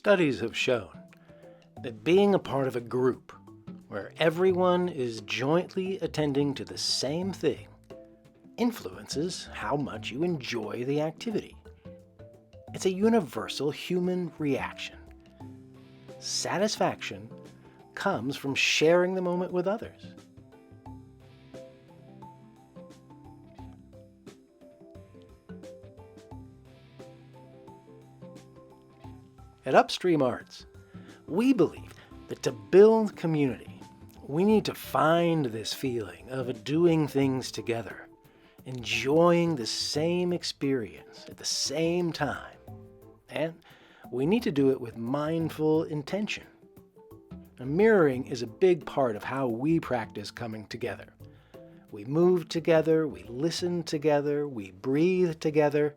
Studies have shown that being a part of a group where everyone is jointly attending to the same thing influences how much you enjoy the activity. It's a universal human reaction. Satisfaction comes from sharing the moment with others. At Upstream Arts, we believe that to build community, we need to find this feeling of doing things together, enjoying the same experience at the same time. And we need to do it with mindful intention. Now, mirroring is a big part of how we practice coming together. We move together, we listen together, we breathe together,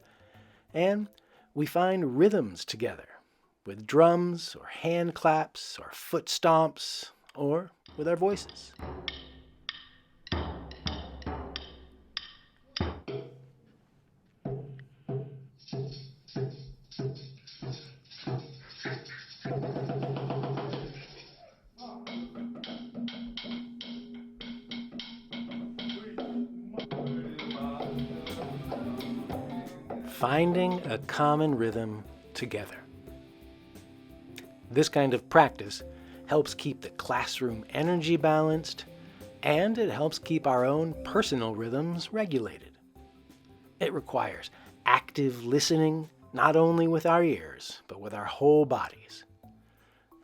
and we find rhythms together with drums or hand claps or foot stomps or with our voices. Finding a common rhythm together. This kind of practice helps keep the classroom energy balanced, and it helps keep our own personal rhythms regulated. It requires active listening, not only with our ears, but with our whole bodies.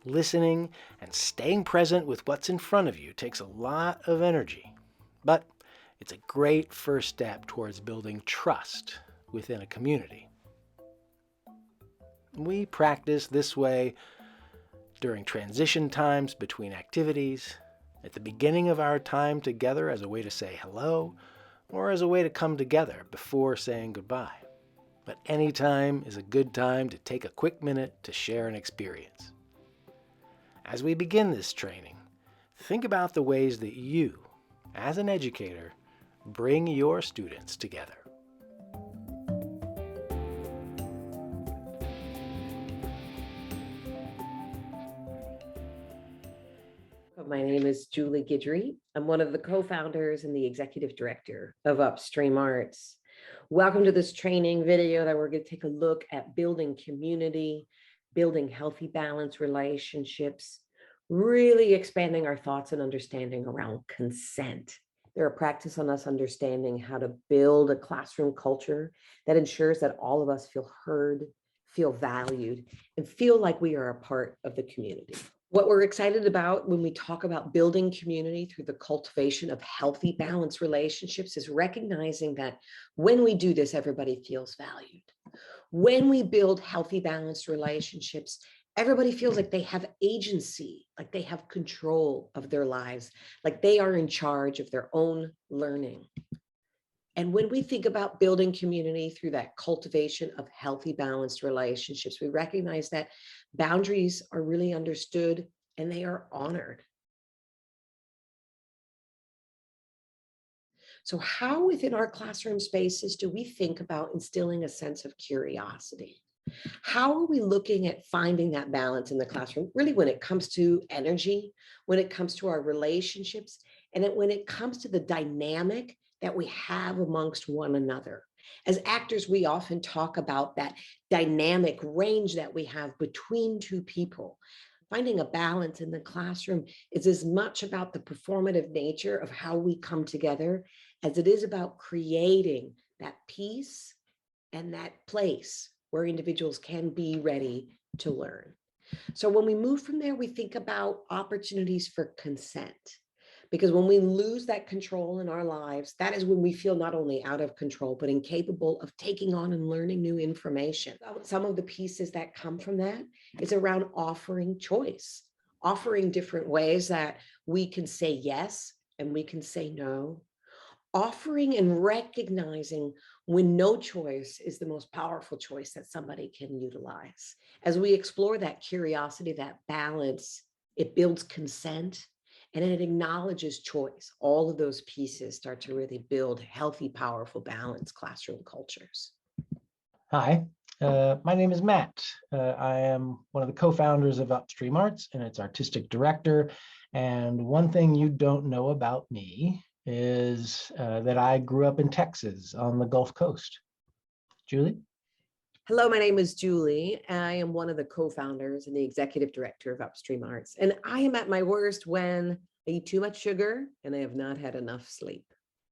Listening and staying present with what's in front of you takes a lot of energy, but it's a great first step towards building trust within a community. We practice this way during transition times between activities, at the beginning of our time together as a way to say hello, or as a way to come together before saying goodbye. But any time is a good time to take a quick minute to share an experience. As we begin this training, think about the ways that you, as an educator, bring your students together. My name is Julie Guidry. I'm one of the co-founders and the executive director of Upstream Arts. Welcome to this training video that we're going to take a look at building community, building healthy, balanced relationships, really expanding our thoughts and understanding around consent. They're a practice on us understanding how to build a classroom culture that ensures that all of us feel heard, feel valued, and feel like we are a part of the community. What we're excited about when we talk about building community through the cultivation of healthy, balanced relationships is recognizing that when we do this, everybody feels valued. When we build healthy, balanced relationships, everybody feels like they have agency, like they have control of their lives, like they are in charge of their own learning. And when we think about building community through that cultivation of healthy, balanced relationships, we recognize that boundaries are really understood and they are honored. So how within our classroom spaces do we think about instilling a sense of curiosity? How are we looking at finding that balance in the classroom, really when it comes to energy, when it comes to our relationships, and when it comes to the dynamic that we have amongst one another? As actors, we often talk about that dynamic range that we have between two people. Finding a balance in the classroom is as much about the performative nature of how we come together as it is about creating that peace and that place where individuals can be ready to learn. So when we move from there, we think about opportunities for consent. Because when we lose that control in our lives, that is when we feel not only out of control, but incapable of taking on and learning new information. Some of the pieces that come from that is around offering choice, offering different ways that we can say yes and we can say no, offering and recognizing when no choice is the most powerful choice that somebody can utilize. As we explore that curiosity, that balance, it builds consent and it acknowledges choice. All of those pieces start to really build healthy, powerful, balanced classroom cultures. Hi, My name is Matt. I am one of the co-founders of Upstream Arts and its artistic director. And one thing you don't know about me is that I grew up in Texas on the Gulf Coast. Julie? Hello, my name is Julie. I am one of the co-founders and the executive director of Upstream Arts. And I am at my worst when I eat too much sugar and I have not had enough sleep.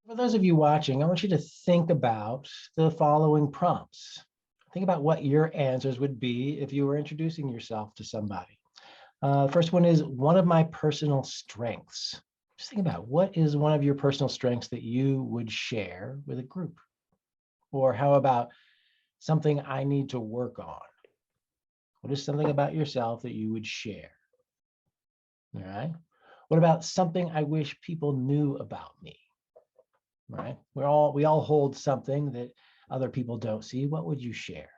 For those of you watching, I want you to think about the following prompts. Think about what your answers would be if you were introducing yourself to somebody. First one is one of my personal strengths. Just think about what is one of your personal strengths that you would share with a group? Or how about something I need to work on? What is something about yourself that you would share? All right. What about something I wish people knew about me? Right. We all hold something that other people don't see. What would you share?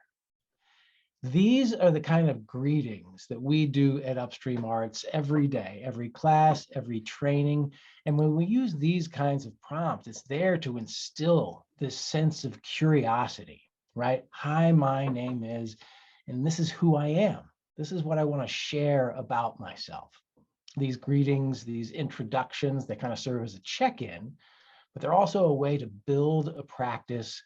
These are the kind of greetings that we do at Upstream Arts every day, every class, every training. And when we use these kinds of prompts, it's there to instill this sense of curiosity, right? Hi, my name is, and this is who I am. This is what I want to share about myself. These greetings, these introductions, they kind of serve as a check-in, but they're also a way to build a practice,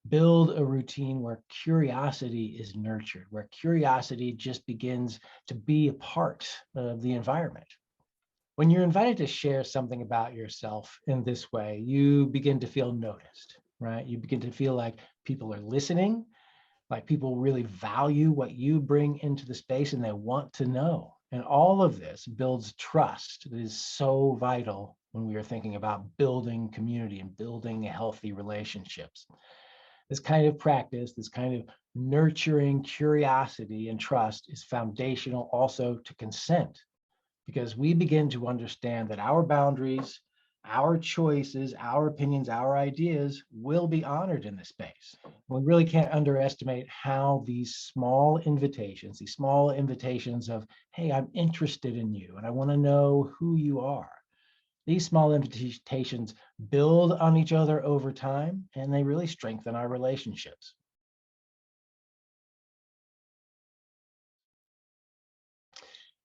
build a routine where curiosity is nurtured, where curiosity just begins to be a part of the environment. When you're invited to share something about yourself in this way, you begin to feel noticed, right? You begin to feel like people are listening, like people really value what you bring into the space and they want to know. And all of this builds trust that is so vital when we are thinking about building community and building healthy relationships. This kind of practice, this kind of nurturing curiosity and trust is foundational also to consent, because we begin to understand that our boundaries, our choices, our opinions, our ideas will be honored in this space. We really can't underestimate how these small invitations of, hey, I'm interested in you and I want to know who you are. These small invitations build on each other over time, and they really strengthen our relationships.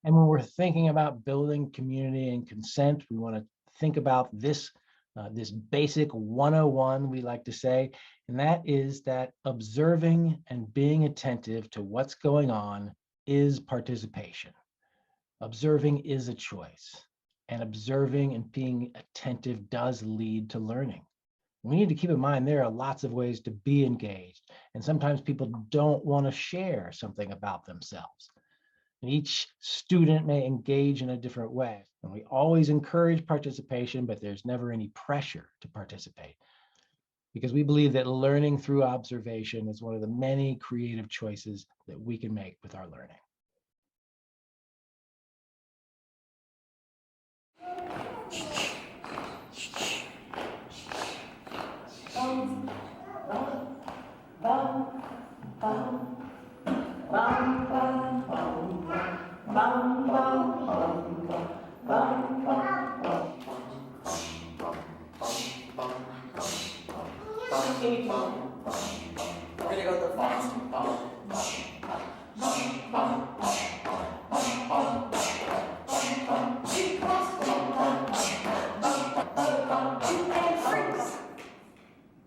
And when we're thinking about building community and consent, we want to think about this basic 101, we like to say, and that is that observing and being attentive to what's going on is participation. Observing is a choice, and observing and being attentive does lead to learning. We need to keep in mind there are lots of ways to be engaged, and sometimes people don't want to share something about themselves. And each student may engage in a different way. And we always encourage participation, but there's never any pressure to participate, because we believe that learning through observation is one of the many creative choices that we can make with our learning. We're gonna go the fast.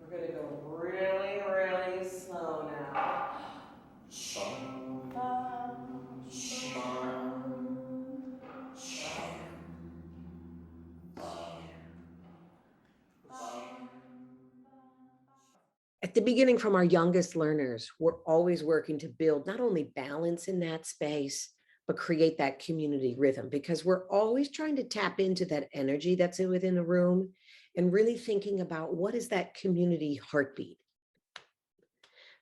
We're gonna go really, really slow now. At the beginning, from our youngest learners, we're always working to build not only balance in that space, but create that community rhythm, because we're always trying to tap into that energy that's within the room and really thinking about what is that community heartbeat.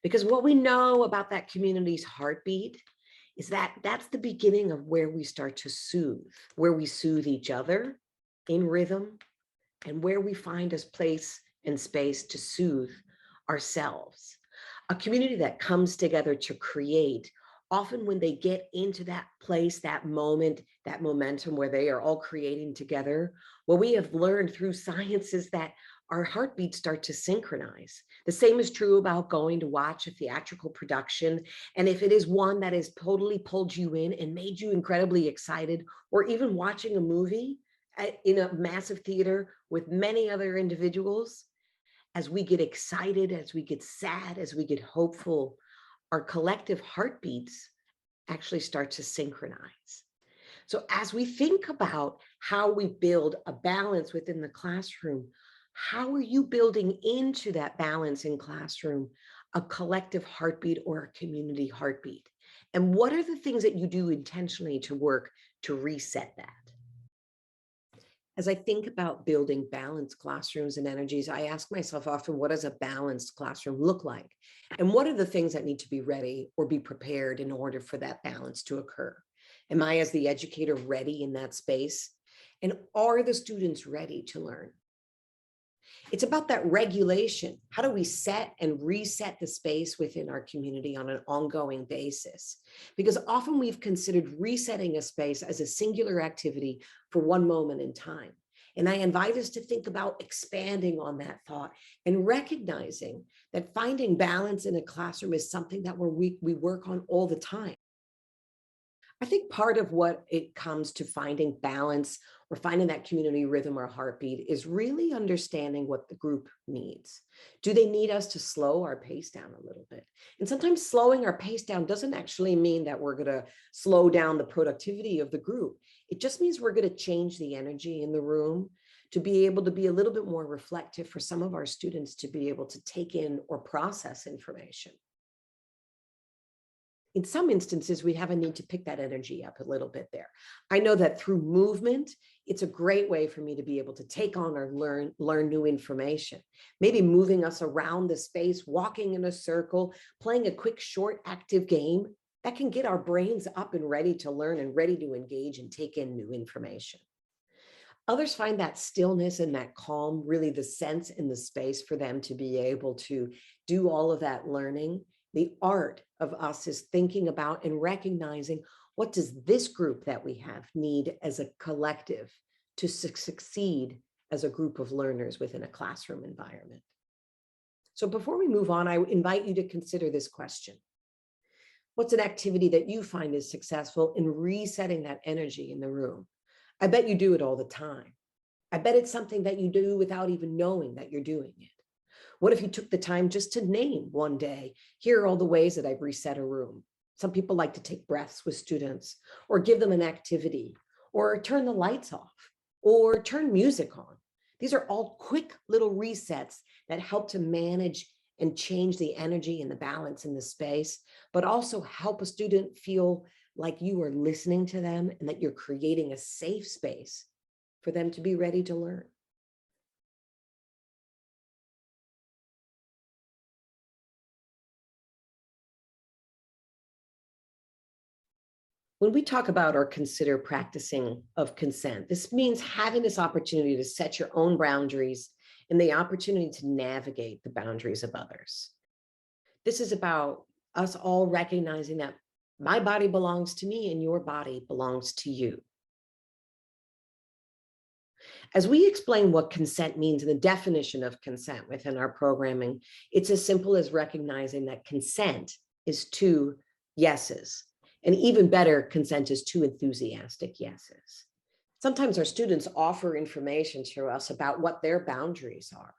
Because what we know about that community's heartbeat is that that's the beginning of where we start to soothe, where we soothe each other in rhythm, and where we find a place and space to soothe ourselves. A community that comes together to create, often when they get into that place, that moment, that momentum where they are all creating together, what we have learned through science is that our heartbeats start to synchronize. The same is true about going to watch a theatrical production. And if it is one that has totally pulled you in and made you incredibly excited, or even watching a movie in a massive theater with many other individuals, as we get excited, as we get sad, as we get hopeful, our collective heartbeats actually start to synchronize. So as we think about how we build a balance within the classroom, how are you building into that balance in classroom a collective heartbeat or a community heartbeat? And what are the things that you do intentionally to work to reset that? As I think about building balanced classrooms and energies, I ask myself often, what does a balanced classroom look like? And what are the things that need to be ready or be prepared in order for that balance to occur? Am I, as the educator, ready in that space? And are the students ready to learn? It's about that regulation. How do we set and reset the space within our community on an ongoing basis? Because often we've considered resetting a space as a singular activity for one moment in time. And I invite us to think about expanding on that thought and recognizing that finding balance in a classroom is something that we work on all the time. I think part of what it comes to finding balance or finding that community rhythm or heartbeat is really understanding what the group needs. Do they need us to slow our pace down a little bit? And sometimes slowing our pace down doesn't actually mean that we're going to slow down the productivity of the group. It just means we're going to change the energy in the room to be able to be a little bit more reflective for some of our students to be able to take in or process information. In some instances, we have a need to pick that energy up a little bit there. I know that through movement, it's a great way for me to be able to take on or learn new information. Maybe moving us around the space, walking in a circle, playing a quick, short, active game that can get our brains up and ready to learn and ready to engage and take in new information. Others find that stillness and that calm, really the sense in the space for them to be able to do all of that learning. The art of us is thinking about and recognizing, what does this group that we have need as a collective to succeed as a group of learners within a classroom environment? So before we move on, I invite you to consider this question. What's an activity that you find is successful in resetting that energy in the room? I bet you do it all the time. I bet it's something that you do without even knowing that you're doing it. What if you took the time just to name one day, here are all the ways that I've reset a room? Some people like to take breaths with students, or give them an activity, or turn the lights off, or turn music on. These are all quick little resets that help to manage and change the energy and the balance in the space, but also help a student feel like you are listening to them and that you're creating a safe space for them to be ready to learn. When we talk about or consider practicing of consent, this means having this opportunity to set your own boundaries and the opportunity to navigate the boundaries of others. This is about us all recognizing that my body belongs to me and your body belongs to you. As we explain what consent means and the definition of consent within our programming, it's as simple as recognizing that consent is two yeses. And even better, consent is two enthusiastic yeses. Sometimes our students offer information to us about what their boundaries are.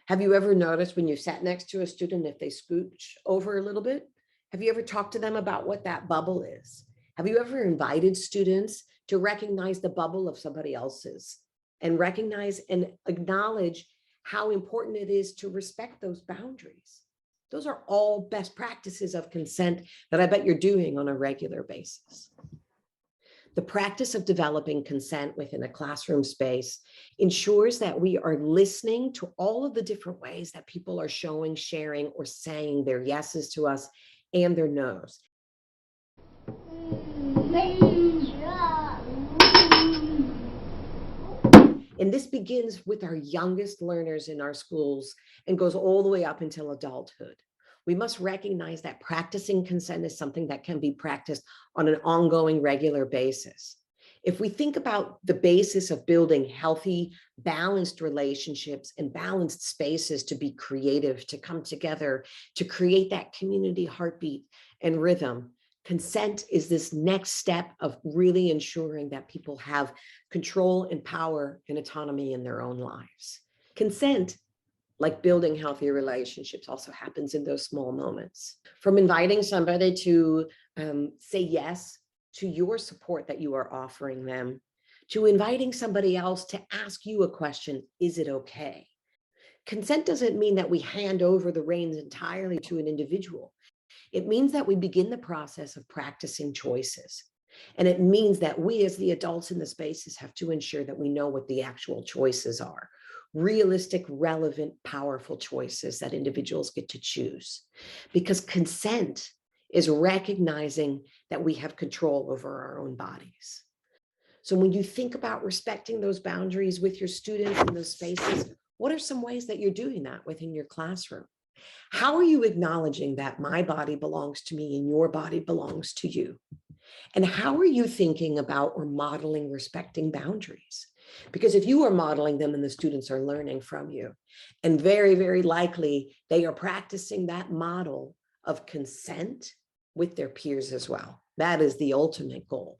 Have you ever noticed when you sat next to a student, if they scooch over a little bit? Have you ever talked to them about what that bubble is? Have you ever invited students to recognize the bubble of somebody else's and recognize and acknowledge how important it is to respect those boundaries? Those are all best practices of consent that I bet you're doing on a regular basis. The practice of developing consent within a classroom space ensures that we are listening to all of the different ways that people are showing, sharing, or saying their yeses to us and their nos. And this begins with our youngest learners in our schools and goes all the way up until adulthood. We must recognize that practicing consent is something that can be practiced on an ongoing, regular basis. If we think about the basis of building healthy, balanced relationships and balanced spaces to be creative, to come together, to create that community heartbeat and rhythm, consent is this next step of really ensuring that people have control and power and autonomy in their own lives. Consent, like building healthy relationships, also happens in those small moments. From inviting somebody to say yes to your support that you are offering them, to inviting somebody else to ask you a question, is it okay? Consent doesn't mean that we hand over the reins entirely to an individual. It means that we begin the process of practicing choices. And it means that we as the adults in the spaces have to ensure that we know what the actual choices are. Realistic, relevant, powerful choices that individuals get to choose. Because consent is recognizing that we have control over our own bodies. So when you think about respecting those boundaries with your students in those spaces, what are some ways that you're doing that within your classroom? How are you acknowledging that my body belongs to me and your body belongs to you? And how are you thinking about or modeling respecting boundaries? Because if you are modeling them and the students are learning from you, and very, very likely they are practicing that model of consent with their peers as well. That is the ultimate goal.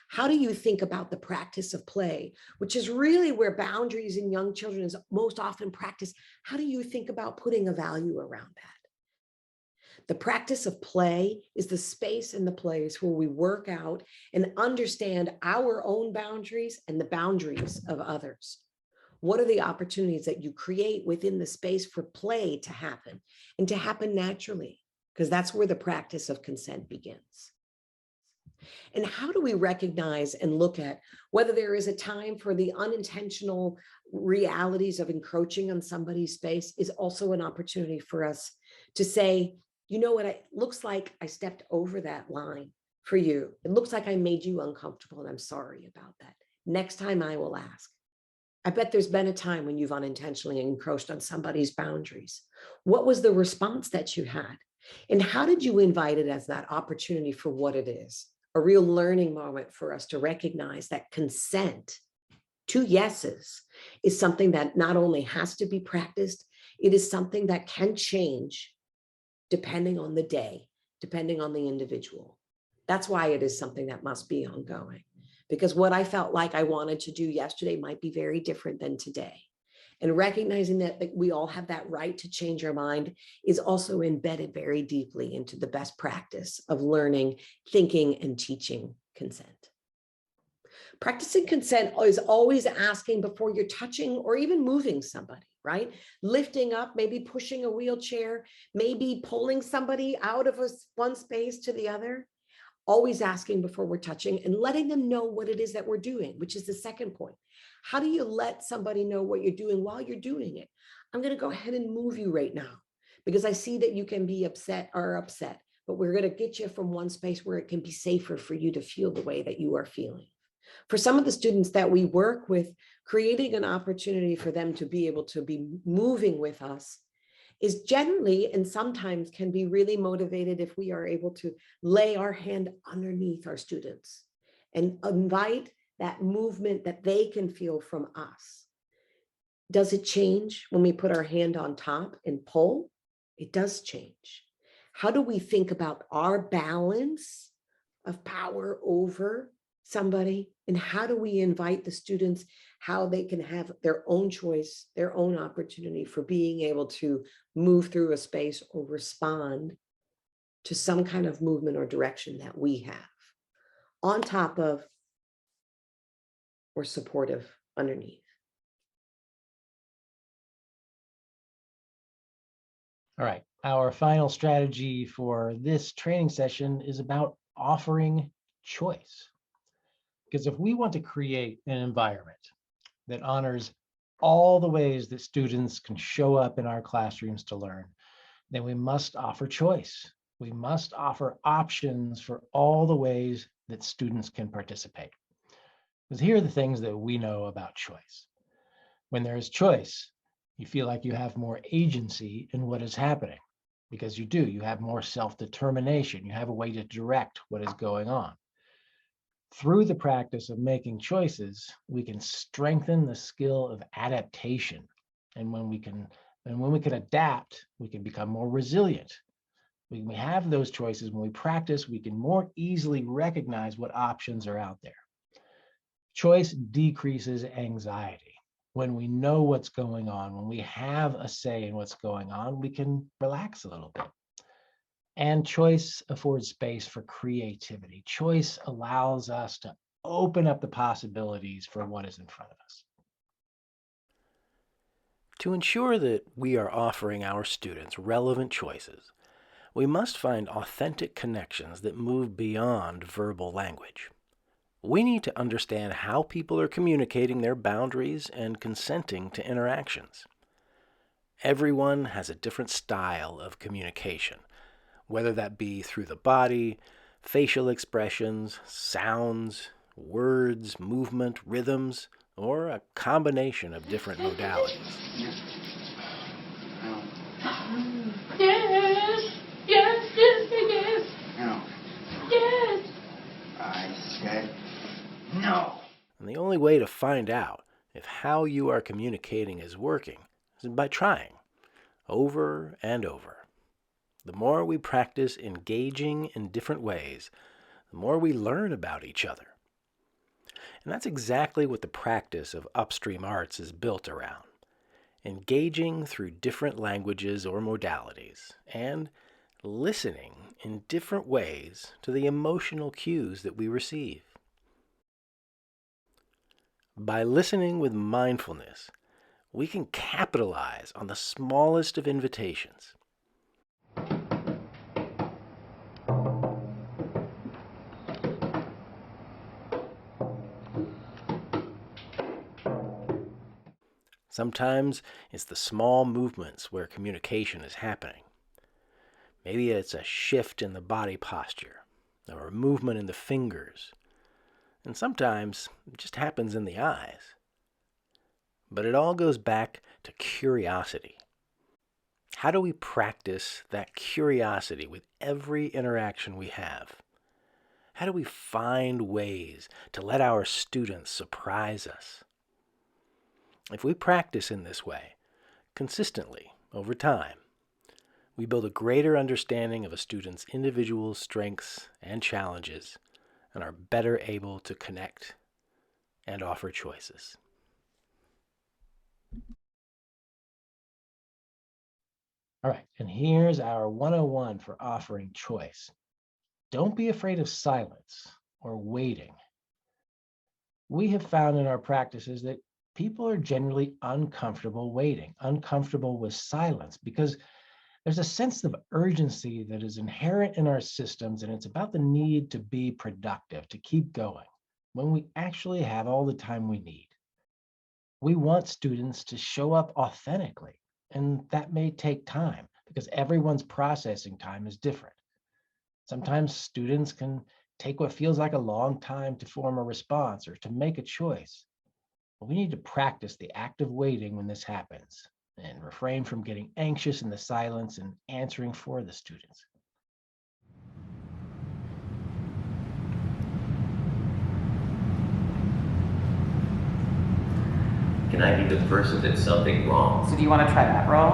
How do you think about the practice of play, which is really where boundaries in young children is most often practiced? How do you think about putting a value around that? The practice of play is the space and the place where we work out and understand our own boundaries and the boundaries of others. What are the opportunities that you create within the space for play to happen and to happen naturally? Because that's where the practice of consent begins. And how do we recognize and look at whether there is a time for the unintentional realities of encroaching on somebody's space is also an opportunity for us to say, you know what, it looks like I stepped over that line for you. It looks like I made you uncomfortable and I'm sorry about that. Next time I will ask. I bet there's been a time when you've unintentionally encroached on somebody's boundaries. What was the response that you had? And how did you invite it as that opportunity for what it is? A real learning moment for us to recognize that consent to yeses is something that not only has to be practiced, it is something that can change depending on the day, depending on the individual. That's why it is something that must be ongoing. Because what I felt like I wanted to do yesterday might be very different than today. And recognizing that we all have that right to change our mind is also embedded very deeply into the best practice of learning, thinking, and teaching consent. Practicing consent is always asking before you're touching or even moving somebody, right? Lifting up, maybe pushing a wheelchair, maybe pulling somebody out of one space to the other. Always asking before we're touching and letting them know what it is that we're doing, which is the second point. How do you let somebody know what you're doing while you're doing it? I'm going to go ahead and move you right now because I see that you can be upset, but we're going to get you from one space where it can be safer for you to feel the way that you are feeling. For some of the students that we work with, creating an opportunity for them to be able to be moving with us is generally and sometimes can be really motivated if we are able to lay our hand underneath our students and invite that movement that they can feel from us. Does it change when we put our hand on top and pull? It does change. How do we think about our balance of power over somebody? And how do we invite the students how they can have their own choice, their own opportunity for being able to move through a space or respond to some kind of movement or direction that we have on top of or supportive underneath. All right, our final strategy for this training session is about offering choice. Because if we want to create an environment that honors all the ways that students can show up in our classrooms to learn, then we must offer choice. We must offer options for all the ways that students can participate. Because here are the things that we know about choice. When there is choice, you feel like you have more agency in what is happening, because you do. You have more self-determination. You have a way to direct what is going on. Through the practice of making choices, we can strengthen the skill of adaptation. And when we can adapt, we can become more resilient. When we have those choices, when we practice, we can more easily recognize what options are out there. Choice decreases anxiety. When we know what's going on, when we have a say in what's going on, we can relax a little bit. And choice affords space for creativity. Choice allows us to open up the possibilities for what is in front of us. To ensure that we are offering our students relevant choices, we must find authentic connections that move beyond verbal language. We need to understand how people are communicating their boundaries and consenting to interactions. Everyone has a different style of communication, whether that be through the body, facial expressions, sounds, words, movement, rhythms, or a combination of different modalities. Yes. Yes, yes, yes. No. Yes. I said no. And the only way to find out if how you are communicating is working is by trying over and over. The more we practice engaging in different ways, the more we learn about each other. And that's exactly what the practice of Upstream Arts is built around. Engaging through different languages or modalities, and listening in different ways to the emotional cues that we receive. By listening with mindfulness, we can capitalize on the smallest of invitations. Sometimes it's the small movements where communication is happening. Maybe it's a shift in the body posture, or a movement in the fingers, and sometimes it just happens in the eyes. But it all goes back to curiosity. How do we practice that curiosity with every interaction we have? How do we find ways to let our students surprise us? If we practice in this way, consistently, over time, we build a greater understanding of a student's individual strengths and challenges and are better able to connect and offer choices. All right, and here's our 101 for offering choice. Don't be afraid of silence or waiting. We have found in our practices that people are generally uncomfortable waiting, uncomfortable with silence, because there's a sense of urgency that is inherent in our systems, and it's about the need to be productive, to keep going, when we actually have all the time we need. We want students to show up authentically, and that may take time because everyone's processing time is different. Sometimes students can take what feels like a long time to form a response or to make a choice. But we need to practice the act of waiting when this happens and refrain from getting anxious in the silence and answering for the students. Can I be the person that something wrong? So do you want to try that roll?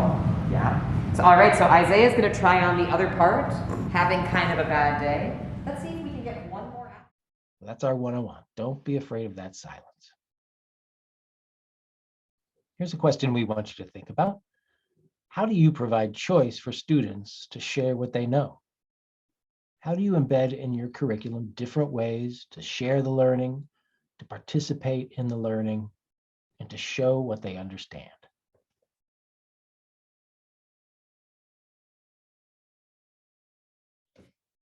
Yeah. So all right, so Isaiah's going to try on the other part, having kind of a bad day. Let's see if we can get one more out. That's our 101. Don't be afraid of that silence. Here's a question we want you to think about. How do you provide choice for students to share what they know? How do you embed in your curriculum different ways to share the learning, to participate in the learning, and to show what they understand?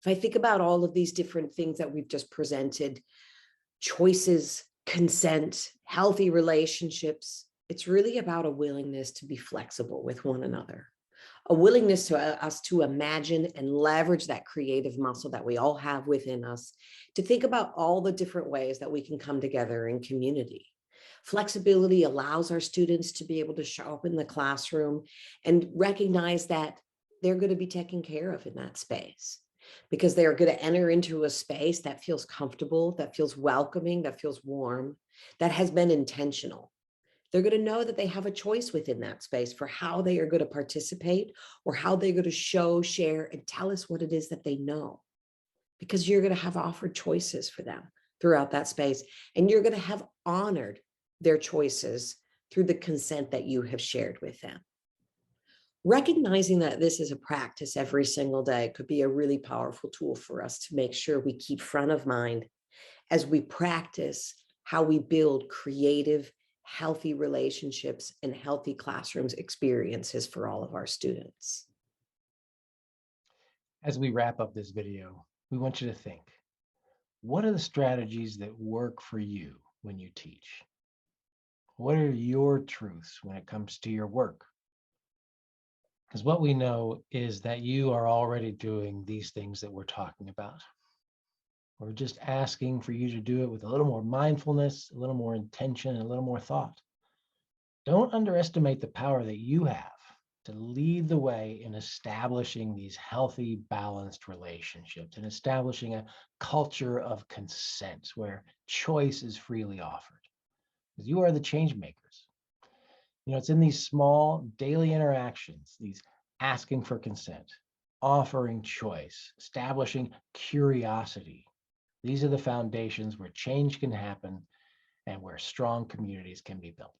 If I think about all of these different things that we've just presented, choices, consent, healthy relationships, it's really about a willingness to be flexible with one another, a willingness to us to imagine and leverage that creative muscle that we all have within us, to think about all the different ways that we can come together in community. Flexibility allows our students to be able to show up in the classroom and recognize that they're going to be taken care of in that space. because they are going to enter into a space that feels comfortable, that feels welcoming, that feels warm, that has been intentional. They're going to know that they have a choice within that space for how they are going to participate or how they're going to show, share, and tell us what it is that they know. Because you're going to have offered choices for them throughout that space. And you're going to have honored their choices through the consent that you have shared with them. Recognizing that this is a practice every single day could be a really powerful tool for us to make sure we keep front of mind as we practice how we build creative, healthy relationships and healthy classrooms experiences for all of our students. As we wrap up this video, we want you to think, what are the strategies that work for you when you teach? What are your truths when it comes to your work? Because what we know is that you are already doing these things that we're talking about. We're just asking for you to do it with a little more mindfulness, a little more intention, and a little more thought. Don't underestimate the power that you have to lead the way in establishing these healthy, balanced relationships and establishing a culture of consent where choice is freely offered. Because you are the change makers. It's in these small daily interactions, these asking for consent, offering choice, establishing curiosity. These are the foundations where change can happen and where strong communities can be built.